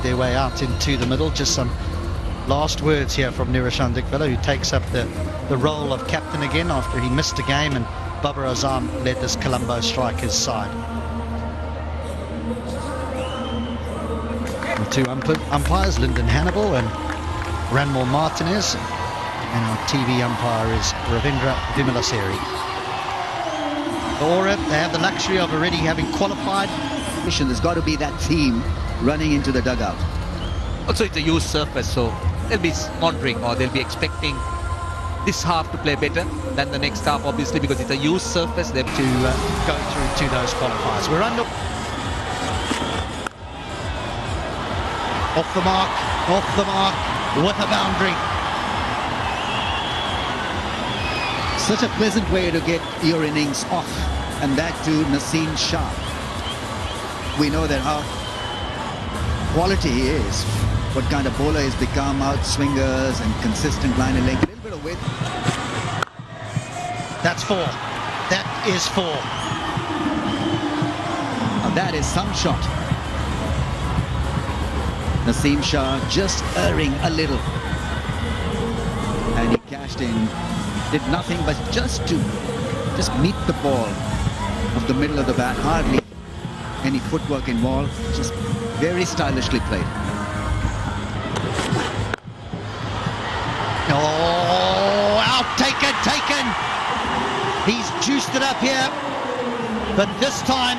made their way out into the middle. Just some last words here from Niroshan Dikvella, who takes up the role of captain again after he missed a game, and Babar Azam led this Colombo Strikers side. The two umpires, Lyndon Hannibal and Ranmore Martinez, and our TV umpire is Ravindra Vimalaseri. Or they have the luxury of already having qualified. There's got to be that theme running into the dugout. Also, it's a used surface, so they'll be monitoring, or they'll be expecting this half to play better than the next half, obviously, because it's a used surface. They have to go through to those qualifiers. We're under. Off the mark, with a boundary. Such a pleasant way to get your innings off, and that to Naseem Shah. We know that how quality he is, what kind of bowler he's become, out swingers and consistent line and length, a little bit of width. That's 4. That is 4. Now that is some shot. Naseem Shah just erring a little, and he cashed in, did nothing but just meet the ball of the middle of the bat, hardly any footwork involved, just very stylishly played. Oh, out, taken. He's juiced it up here, but this time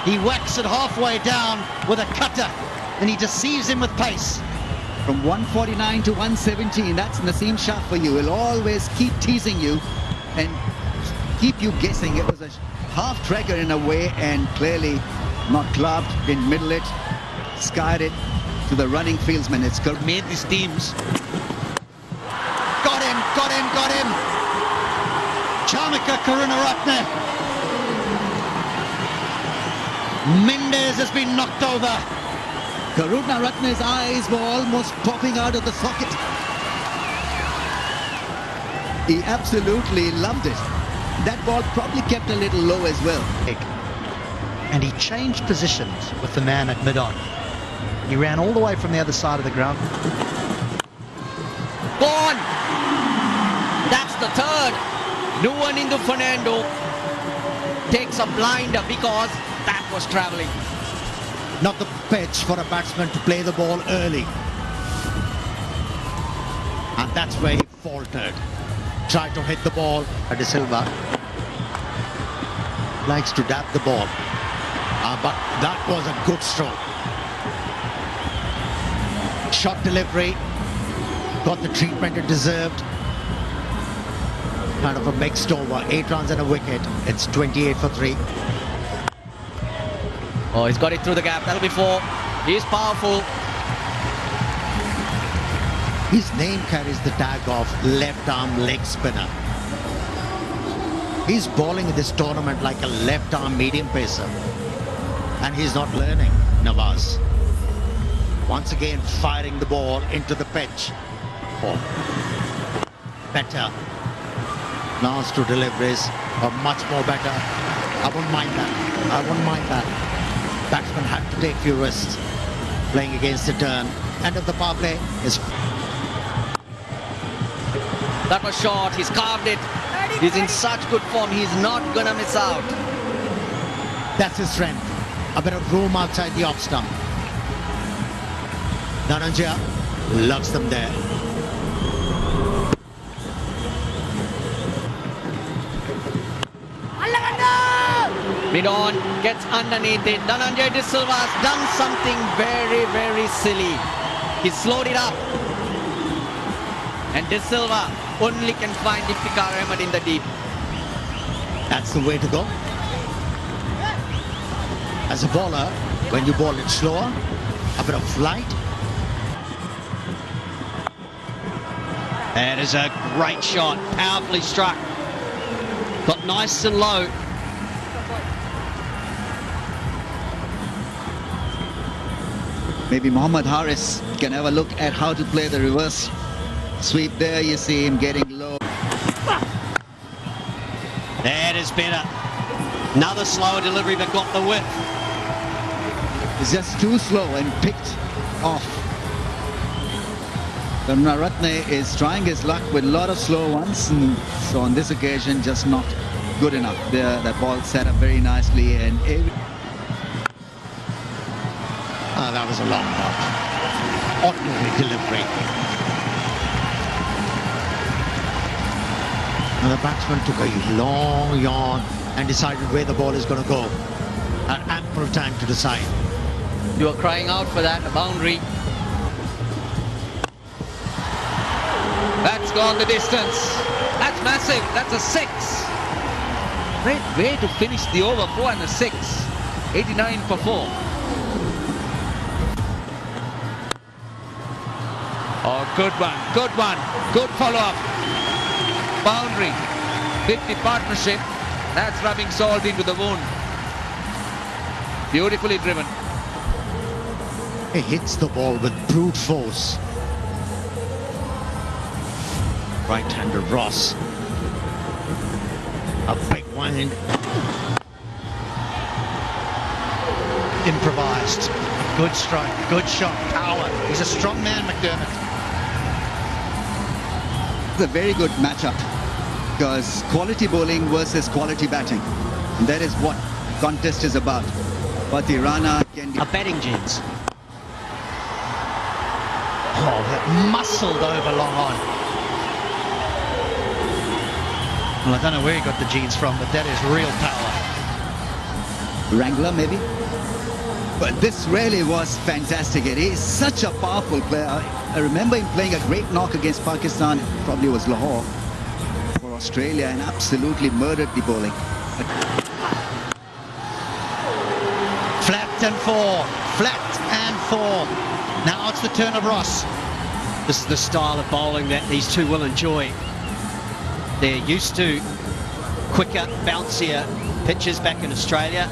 he whacks it halfway down with a cutter, and he deceives him with pace. From 149 to 117, that's Naseem Shah for you. He'll always keep teasing you and keep you guessing. It was a half trigger in a way, and clearly not clubbed, didn't middle it, skied it to the running fieldsman. It's made these teams. Got him. Charmika Karunaratne. Mendez has been knocked over. Karunaratne's eyes were almost popping out of the socket. He absolutely loved it. That ball probably kept a little low as well. And he changed positions with the man at mid-on. He ran all the way from the other side of the ground. Gone! That's the third. Nuwanindu Fernando takes a blinder because that was travelling. Not the pitch for a batsman to play the ball early. And that's where he faltered. Tried to hit the ball. De Silva likes to dab the ball. But that was a good stroke. Shot delivery. Got the treatment it deserved. Kind of a mixed over. 8 runs and a wicket. It's 28 for 3. Oh, he's got it through the gap. That'll be 4. He's powerful. His name carries the tag of left arm leg spinner. He's bowling in this tournament like a left arm medium pacer. And he's not learning, Nawaz. Once again firing the ball into the pitch. Oh. Better. Last 2 deliveries are much more better. I wouldn't mind that. Batsman had to take few risks playing against the turn. End of the power play is... That was short. He's carved it. He's in such good form. He's not going to miss out. That's his strength. A bit of room outside the off stump. Dhananjaya loves them there. Mid-on, gets underneath it. Dhananjaya De Silva has done something very, very silly. He slowed it up. And De Silva only can find Iftikhar Ahmed in the deep. That's the way to go. As a bowler, when you bowl it slower, a bit of flight. That is a great shot, powerfully struck. Got nice and low. Maybe Mohammad Haris can have a look at how to play the reverse sweep there. You see him getting low. That is better. Another slower delivery, but got the width. It's just too slow and picked off. Ratne is trying his luck with a lot of slow ones, and so on this occasion just not good enough. That ball set up very nicely, and that was a long ball. Ordinary delivery. And the batsman took a long yawn and decided where the ball is going to go. Had ample time to decide. You are crying out for that, a boundary. That's gone the distance. That's massive. That's a 6. Great way to finish the over. 4 and a 6. 89 for 4. Oh, good one. Good one. Good follow-up. Boundary. 50 partnership. That's rubbing salt into the wound. Beautifully driven. He hits the ball with brute force. Right-hander Ross. A big wind. Improvised. Good strike, good shot, power. He's a strong man, McDermott. It's a very good matchup because quality bowling versus quality batting. And that is what contest is about. But Rana can... A batting gents. Oh, that muscled over long on. Well, I don't know where he got the genes from, but that is real power. Wrangler, maybe? But this really was fantastic. He is such a powerful player. I remember him playing a great knock against Pakistan. Probably was Lahore for Australia, and absolutely murdered the bowling. Flat and 4. Flat and 4. Now it's the turn of Ross. This is the style of bowling that these two will enjoy. They're used to quicker, bouncier pitches back in Australia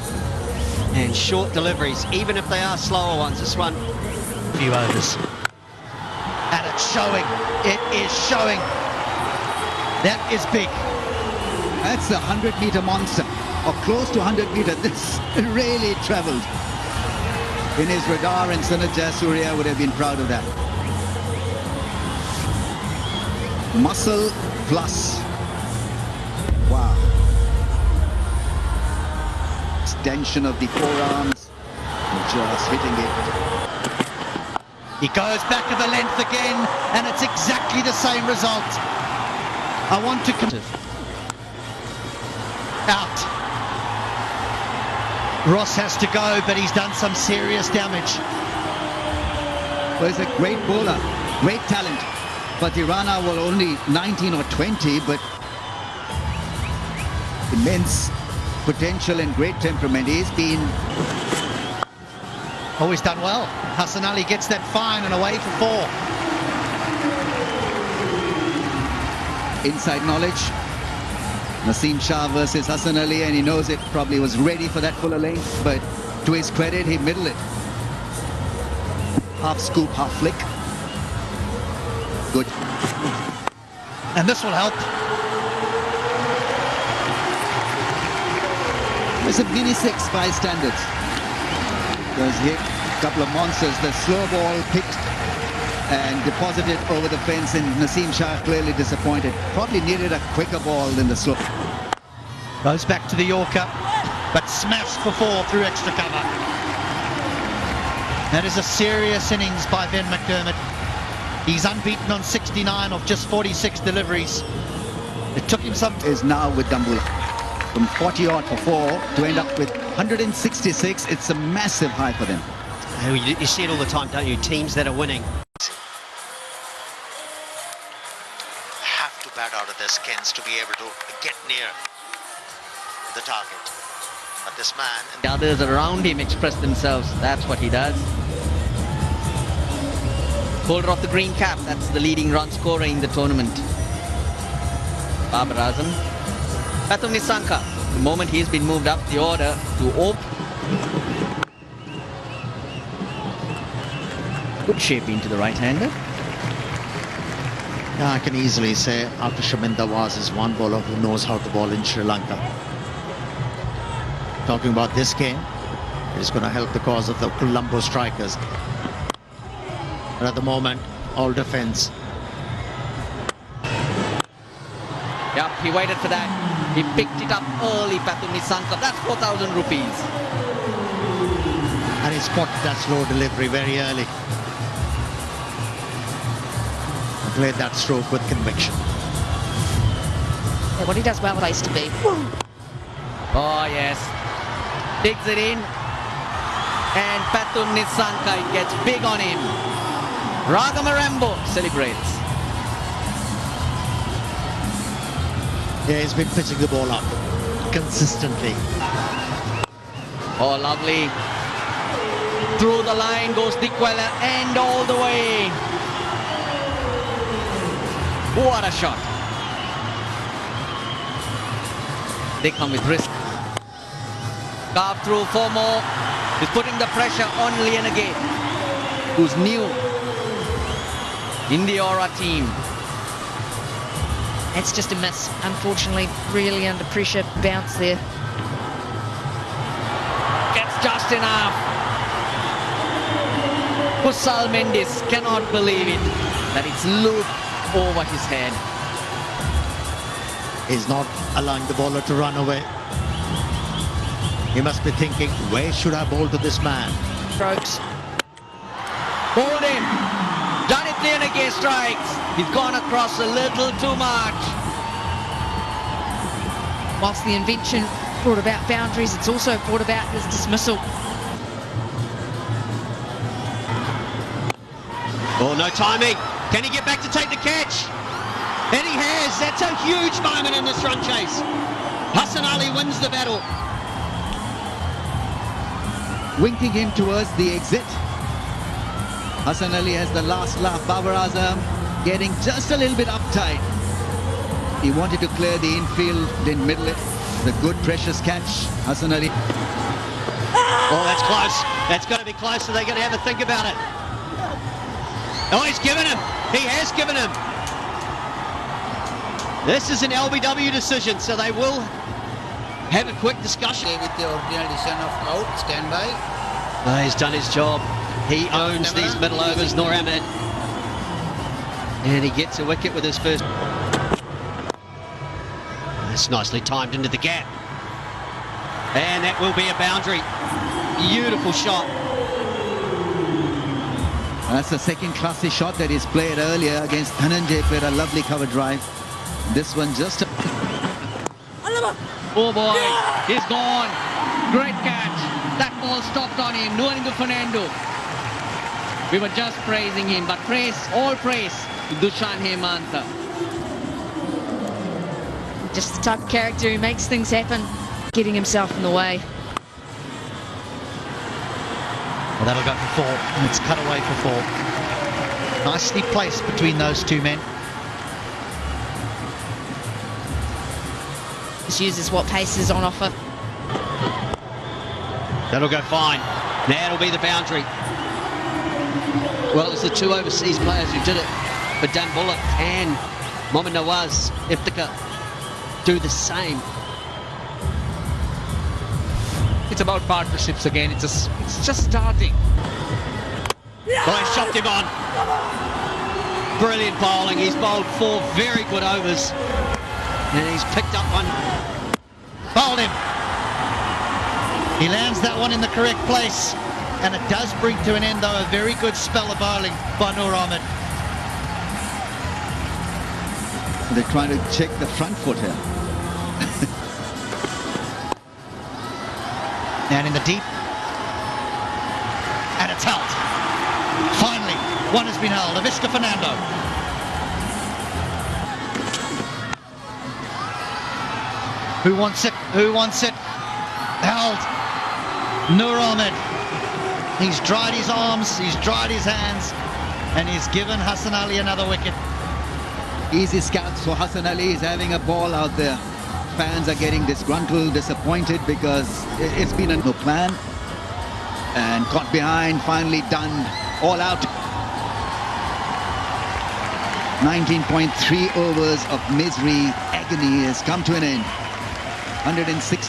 and short deliveries, even if they are slower ones. This one, a few overs. And it's showing. It is showing. That is big. That's a 100-meter monster, or close to 100 meter. This really traveled. In his radar, and Sanat Jayasuriya would have been proud of that. Muscle plus. Wow. Extension of the forearms. Just hitting it. He goes back of the length again, and it's exactly the same result. I want to... Out. Ross has to go, but he's done some serious damage. Well, he's a great bowler, great talent. But Rana will only 19 or 20, but immense potential and great temperament. He's been... Always done well. Hassan Ali gets that fine and away for 4. Inside knowledge. Naseem Shah versus Hassan Ali, and he knows it. Probably was ready for that fuller length, but to his credit, he middled it. Half scoop, half flick. Good. And this will help. It's a mini 6 by standards. There's hit a couple of monsters. The slow ball picked and deposited over the fence, and Naseem Shah clearly disappointed. Probably needed a quicker ball than the slow. Goes back to the Yorker, but smashed for 4 through extra cover. That is a serious innings by Ben McDermott. He's unbeaten on 69 of just 46 deliveries. It took him some... Is now with Dabulla. From 40 odd for 4 to end up with 166. It's a massive high for them. You see it all the time, don't you? Teams that are winning Have to bat out of their skins to be able to get near the target. But this man... The others around him express themselves. That's what he does. Holder of the green cap. That's the leading run scorer in the tournament. Babar Azam. Pathum Nissanka. The moment he's been moved up the order to open. Good shape into the right-hander. Yeah, I can easily say after Shamin Dawaz is one bowler who knows how to bowl in Sri Lanka. Talking about this game, it's going to help the cause of the Colombo Strikers. But at the moment, all defense. Yep, he waited for that. He picked it up early, Patu Nisanka. That's 4,000 rupees. And he spotted that slow delivery very early. And played that stroke with conviction. Yeah, well, he does well place to be. Oh, yes. Digs it in. And Patu Nisanka, it gets big on him. Ragamarambo celebrates. Yeah, he's been pitching the ball up consistently. Oh, lovely. Through the line goes Dikwela and all the way. What a shot. They come with risk. Carved through 4 more. He's putting the pressure on Lienage, who's new in the Aura team. It's just a miss, unfortunately. Really under pressure. Bounce there. Gets just enough. Kusal Mendes cannot believe it, that it's looped over his head. He's not allowing the bowler to run away. He must be thinking, where should I bowl to this man? Strokes. Hold him. Janit Lienage strikes. He's gone across a little too much. Whilst the invention brought about boundaries, it's also brought about his dismissal. Oh, no timing. Can he get back to take the catch? And he has. That's a huge moment in this run chase. Hassan Ali wins the battle. Winking him towards the exit. Hassan Ali has the last laugh. Babar Azam getting just a little bit uptight. He wanted to clear the infield, didn't middle it. The good precious catch. Hassan Ali. Oh, that's close. That's got to be close, so they're going to have a think about it. Oh, he's given him. He has given him. This is an LBW decision, so they will have a quick discussion. With the original decision of out, stand by. Oh, he's done his job. He owns these middle overs, Noor Ahmed. And he gets a wicket with his first. That's nicely timed into the gap. And that will be a boundary. Beautiful shot. That's a second classy shot that he's played earlier against Dhananjay. Played a lovely cover drive. This one just... Oh boy, he's gone. Great catch. That ball stopped on him. Nuanindu Fernando. We were just praising him, but praise, all praise to Dushan Hemanta. Just the type of character who makes things happen, getting himself in the way. Well, that'll go for 4. It's cut away for 4. Nicely placed between those two men. Just uses what pace is on offer. That'll go fine. That'll be the boundary. Well, it was the 2 overseas players who did it. But Dabulla and Mohammad Nawaz Iftikhar do the same. It's about partnerships again. It's just starting. Well, he chopped him on. Brilliant bowling. He's bowled 4 very good overs. And he's picked up one. Bowled him. He lands that one in the correct place. And it does bring to an end, though, a very good spell of bowling by Noor Ahmed. They're trying to check the front foot here. And in the deep. And it's held. Finally, one has been held. Avishka Fernando. Who wants it? Who wants it? Held. Noor Ahmed. He's dried his arms, he's dried his hands, and he's given Hassan Ali another wicket. Easy scouts for Hassan Ali. He's having a ball out there. Fans are getting disgruntled, disappointed because it's been a no plan. And caught behind, finally done, all out. 19.3 overs of misery, agony has come to an end. 106.